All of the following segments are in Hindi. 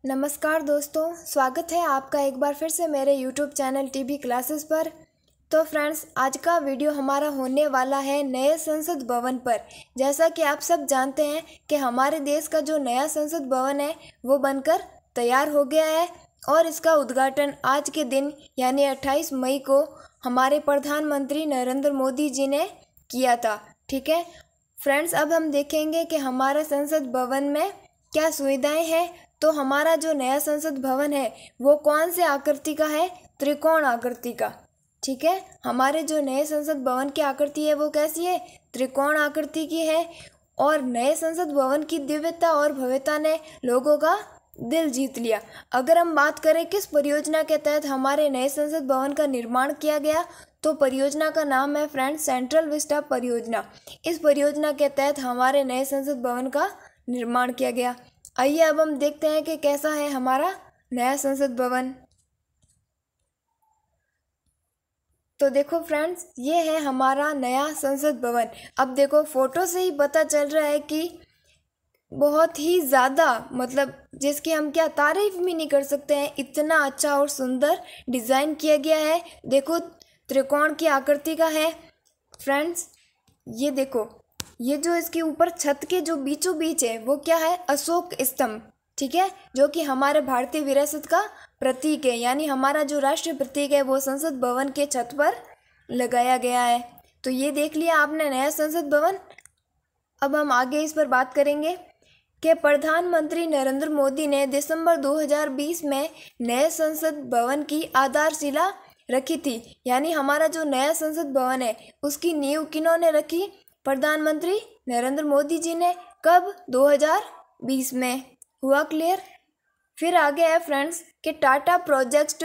नमस्कार दोस्तों, स्वागत है आपका एक बार फिर से मेरे YouTube चैनल टीवी क्लासेस पर। तो फ्रेंड्स, आज का वीडियो हमारा होने वाला है नए संसद भवन पर। जैसा कि आप सब जानते हैं कि हमारे देश का जो नया संसद भवन है वो बनकर तैयार हो गया है और इसका उद्घाटन आज के दिन यानी 28 मई को हमारे प्रधानमंत्री नरेंद्र मोदी जी ने किया था। ठीक है फ्रेंड्स, अब हम देखेंगे कि हमारे संसद भवन में क्या सुविधाएं हैं। तो हमारा जो नया संसद भवन है वो कौन से आकृति का है? त्रिकोण आकृति का। ठीक है, हमारे जो नए संसद भवन की आकृति है वो कैसी है? त्रिकोण आकृति की है। और नए संसद भवन की दिव्यता और भव्यता ने लोगों का दिल जीत लिया। अगर हम बात करें किस परियोजना के तहत हमारे नए संसद भवन का निर्माण किया गया, तो परियोजना का नाम है फ्रेंड्स सेंट्रल विस्टा परियोजना। इस परियोजना के तहत हमारे नए संसद भवन का निर्माण किया गया। आइए अब हम देखते हैं कि कैसा है हमारा नया संसद भवन। तो देखो फ्रेंड्स, ये है हमारा नया संसद भवन। अब देखो, फोटो से ही पता चल रहा है कि बहुत ही ज़्यादा, मतलब जिसकी हम क्या तारीफ भी नहीं कर सकते हैं, इतना अच्छा और सुंदर डिज़ाइन किया गया है। देखो, त्रिकोण की आकृति का है फ्रेंड्स। ये देखो, ये जो इसके ऊपर छत के जो बीचों बीच है वो क्या है? अशोक स्तंभ। ठीक है, जो कि हमारे भारतीय विरासत का प्रतीक है, यानी हमारा जो राष्ट्रीय प्रतीक है वो संसद भवन के छत पर लगाया गया है। तो ये देख लिया आपने नया संसद भवन। अब हम आगे इस पर बात करेंगे कि प्रधानमंत्री नरेंद्र मोदी ने दिसंबर 2020 में नए संसद भवन की आधारशिला रखी थी। यानी हमारा जो नया संसद भवन है उसकी नींव किन्होंने रखी? प्रधानमंत्री नरेंद्र मोदी जी ने। कब? 2020 में। हुआ क्लियर? फिर आगे है फ्रेंड्स कि टाटा प्रोजेक्ट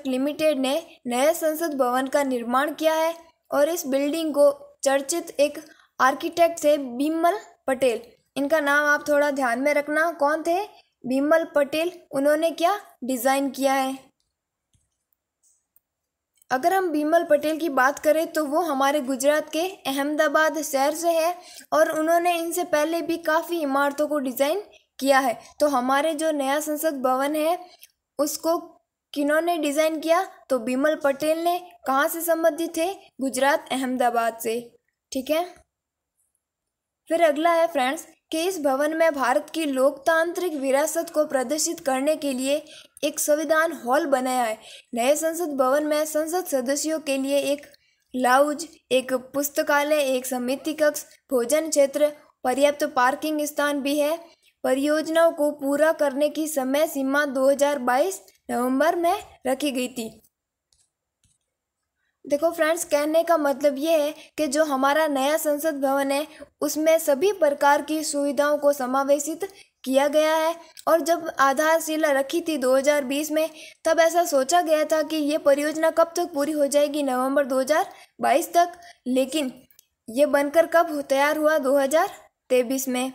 लिमिटेड ने नए संसद भवन का निर्माण किया है और इस बिल्डिंग को चर्चित एक आर्किटेक्ट थे बिमल पटेल। इनका नाम आप थोड़ा ध्यान में रखना, कौन थे? बिमल पटेल। उन्होंने क्या डिज़ाइन किया है? अगर हम बिमल पटेल की बात करें तो वो हमारे गुजरात के अहमदाबाद शहर से है और उन्होंने इनसे पहले भी काफ़ी इमारतों को डिज़ाइन किया है। तो हमारे जो नया संसद भवन है उसको किन्होंने डिज़ाइन किया? तो बिमल पटेल ने। कहाँ से संबंधित थे? गुजरात अहमदाबाद से। ठीक है, फिर अगला है फ्रेंड्स कि इस भवन में भारत की लोकतांत्रिक विरासत को प्रदर्शित करने के लिए एक संविधान हॉल बनाया है। नए संसद भवन में संसद सदस्यों के लिए एक लाउंज, एक पुस्तकालय, एक समिति कक्ष, भोजन क्षेत्र, पर्याप्त पार्किंग स्थान भी है। परियोजनाओं को पूरा करने की समय सीमा 2022 नवंबर में रखी गई थी। देखो फ्रेंड्स, कहने का मतलब ये है कि जो हमारा नया संसद भवन है उसमें सभी प्रकार की सुविधाओं को समावेशित किया गया है। और जब आधारशिला रखी थी 2020 में, तब ऐसा सोचा गया था कि ये परियोजना कब तक पूरी हो जाएगी? नवंबर 2022 तक। लेकिन ये बनकर कब तैयार हुआ? 2023 में।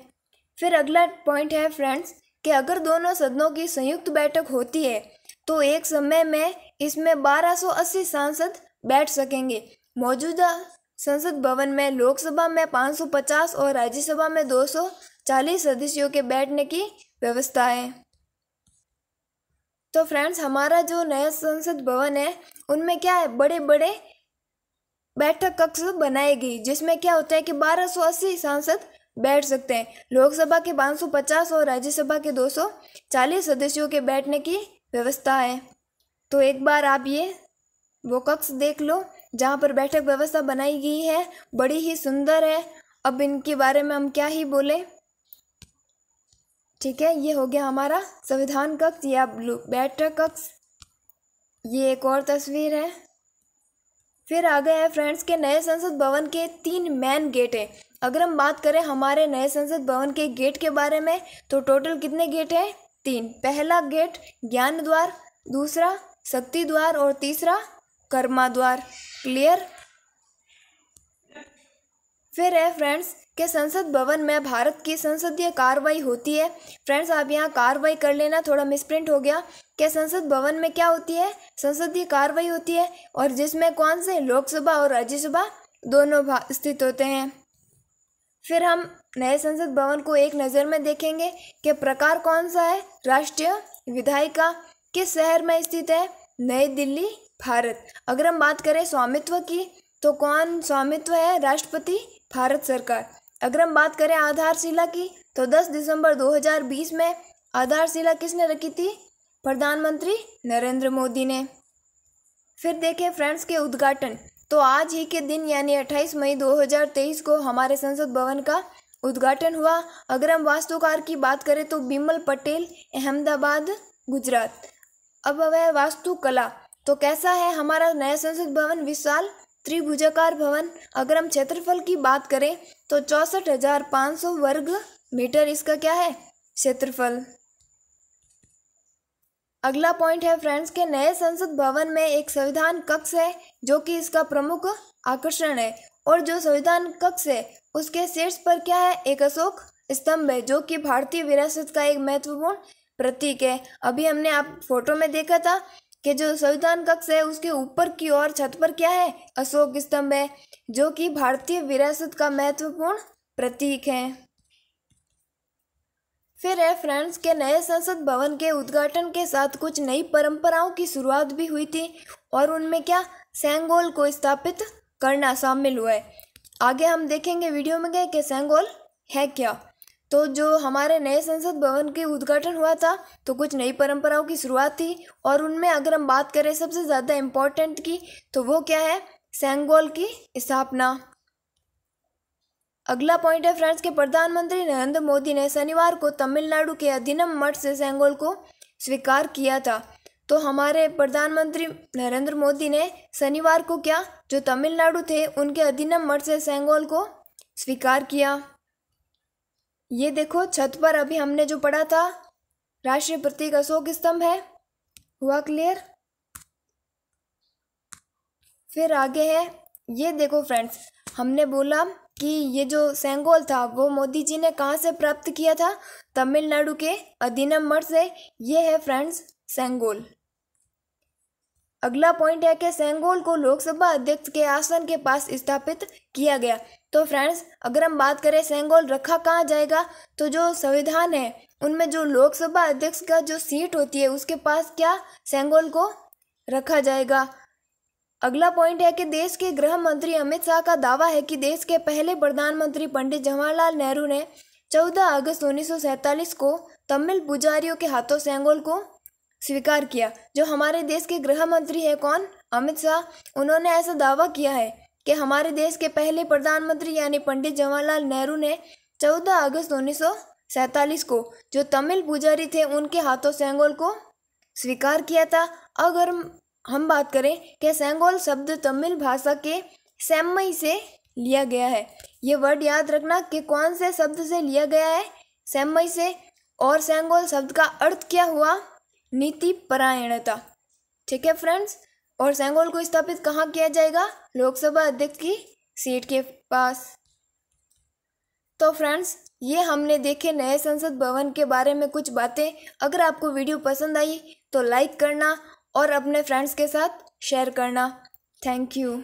फिर अगला पॉइंट है फ्रेंड्स कि अगर दोनों सदनों की संयुक्त बैठक होती है तो एक समय में इसमें 1280 सांसद बैठ सकेंगे। मौजूदा संसद भवन में लोकसभा में 550 और राज्यसभा में 240 सदस्यों के बैठने की व्यवस्था है। तो फ्रेंड्स, हमारा जो नया संसद भवन है उनमें क्या है? बड़े बड़े बैठक कक्ष बनाए गए, जिसमें क्या होता है कि 1280 सांसद बैठ सकते हैं। लोकसभा के 550 और राज्यसभा के 240 सदस्यों के बैठने की व्यवस्था है। तो एक बार आप ये वो कक्ष देख लो जहाँ पर बैठक व्यवस्था बनाई गई है, बड़ी ही सुंदर है। अब इनके बारे में हम क्या ही बोले। ठीक है, ये हो गया हमारा संविधान कक्ष या बैठक कक्ष। ये एक और तस्वीर है। फिर आ गए हैं फ्रेंड्स के नए संसद भवन के 3 मेन गेट है। अगर हम बात करें हमारे नए संसद भवन के गेट के बारे में तो टोटल कितने गेट हैं? 3। पहला गेट ज्ञान द्वार, दूसरा शक्ति द्वार और तीसरा कर्मा द्वार। क्लियर? फिर है फ्रेंड्स कि संसद भवन में भारत की संसदीय कार्रवाई होती है। फ्रेंड्स, आप यहाँ कार्रवाई कर लेना, थोड़ा मिसप्रिंट हो गया। कि संसद भवन में क्या होती है? संसदीय कार्रवाई होती है, और जिसमें कौन से? लोकसभा और राज्यसभा दोनों स्थित होते हैं। फिर हम नए संसद भवन को एक नज़र में देखेंगे कि प्रकार कौन सा है, राष्ट्रीय विधायिका, किस शहर में स्थित है, नई दिल्ली, भारत। अगर हम बात करें स्वामित्व की तो कौन स्वामित्व है, राष्ट्रपति, भारत सरकार। अगर हम बात करें आधारशिला की तो 10 दिसंबर 2020 में आधारशिला किसने रखी थी, प्रधानमंत्री नरेंद्र मोदी ने। फिर देखें फ्रेंड्स के उद्घाटन, तो आज ही के दिन यानी 28 मई 2023 को हमारे संसद भवन का उद्घाटन हुआ। अगर हम वास्तुकार की बात करें तो बिमल पटेल, अहमदाबाद, गुजरात। अब वह वास्तुकला, तो कैसा है हमारा नया संसद भवन, विशाल त्रिभुजाकार भवन। अगर हम क्षेत्रफल की बात करें तो 64,500 वर्ग मीटर इसका क्या है, क्षेत्रफल। अगला पॉइंट है फ्रेंड्स के नए संसद भवन में एक संविधान कक्ष है जो कि इसका प्रमुख आकर्षण है, और जो संविधान कक्ष है उसके शीर्ष पर क्या है, एक अशोक स्तंभ है जो कि भारतीय विरासत का एक महत्वपूर्ण प्रतीक है। अभी हमने आप फोटो में देखा था कि जो संविधान कक्ष है उसके ऊपर की ओर छत पर क्या है, अशोक स्तंभ है जो कि भारतीय विरासत का महत्वपूर्ण प्रतीक है। फिर है फ्रेंड्स के नए संसद भवन के उद्घाटन के साथ कुछ नई परंपराओं की शुरुआत भी हुई थी, और उनमें क्या, सेंगोल को स्थापित करना शामिल हुआ है। आगे हम देखेंगे वीडियो में कि सेंगोल है क्या। तो जो हमारे नए संसद भवन के उद्घाटन हुआ था तो कुछ नई परंपराओं की शुरुआत थी, और उनमें अगर हम बात करें सबसे ज़्यादा इम्पोर्टेंट की तो वो क्या है, सेंगोल की स्थापना। अगला पॉइंट है फ्रेंड्स के प्रधानमंत्री नरेंद्र मोदी ने शनिवार को तमिलनाडु के अधीनम मठ से सेंगोल को स्वीकार किया था। तो हमारे प्रधानमंत्री नरेंद्र मोदी ने शनिवार को क्या, जो तमिलनाडु थे उनके अधीनम मठ से सेंगोल को स्वीकार किया। ये देखो छत पर अभी हमने जो पढ़ा था, राष्ट्रीय प्रतीक अशोक स्तंभ है, हुआ क्लियर। फिर आगे है, ये देखो फ्रेंड्स, हमने बोला कि ये जो सेंगोल था वो मोदी जी ने कहाँ से प्राप्त किया था, तमिलनाडु के अधीनम मठ से। ये है फ्रेंड्स सेंगोल। अगला पॉइंट है कि सेंगोल को लोकसभा अध्यक्ष के आसन के पास स्थापित किया गया। तो फ्रेंड्स अगर हम बात करें सेंगोल रखा कहाँ जाएगा, तो जो संविधान है उनमें जो लोकसभा अध्यक्ष का जो सीट होती है उसके पास क्या, सेंगोल को रखा जाएगा। अगला पॉइंट है कि देश के गृह मंत्री अमित शाह का दावा है कि देश के पहले प्रधानमंत्री पंडित जवाहरलाल नेहरू ने 14 अगस्त 1947 को तमिल पुजारियों के हाथों सेंगोल को स्वीकार किया। जो हमारे देश के गृह मंत्री है कौन, अमित शाह, उन्होंने ऐसा दावा किया है कि हमारे देश के पहले प्रधानमंत्री यानी पंडित जवाहरलाल नेहरू ने 14 अगस्त 1947 को जो तमिल पुजारी थे उनके हाथों सेंगोल को स्वीकार किया था। अगर हम बात करें कि सेंगोल शब्द तमिल भाषा के सेम्मई से लिया गया है। ये वर्ड याद रखना कि कौन से शब्द से लिया गया है, सेम्मई से। और सेंगोल शब्द का अर्थ क्या हुआ, नीति परायणता। ठीक है फ्रेंड्स, और सेंगोल को स्थापित कहाँ किया जाएगा, लोकसभा अध्यक्ष की सीट के पास। तो फ्रेंड्स ये हमने देखे नए संसद भवन के बारे में कुछ बातें। अगर आपको वीडियो पसंद आई तो लाइक करना और अपने फ्रेंड्स के साथ शेयर करना। Thank you.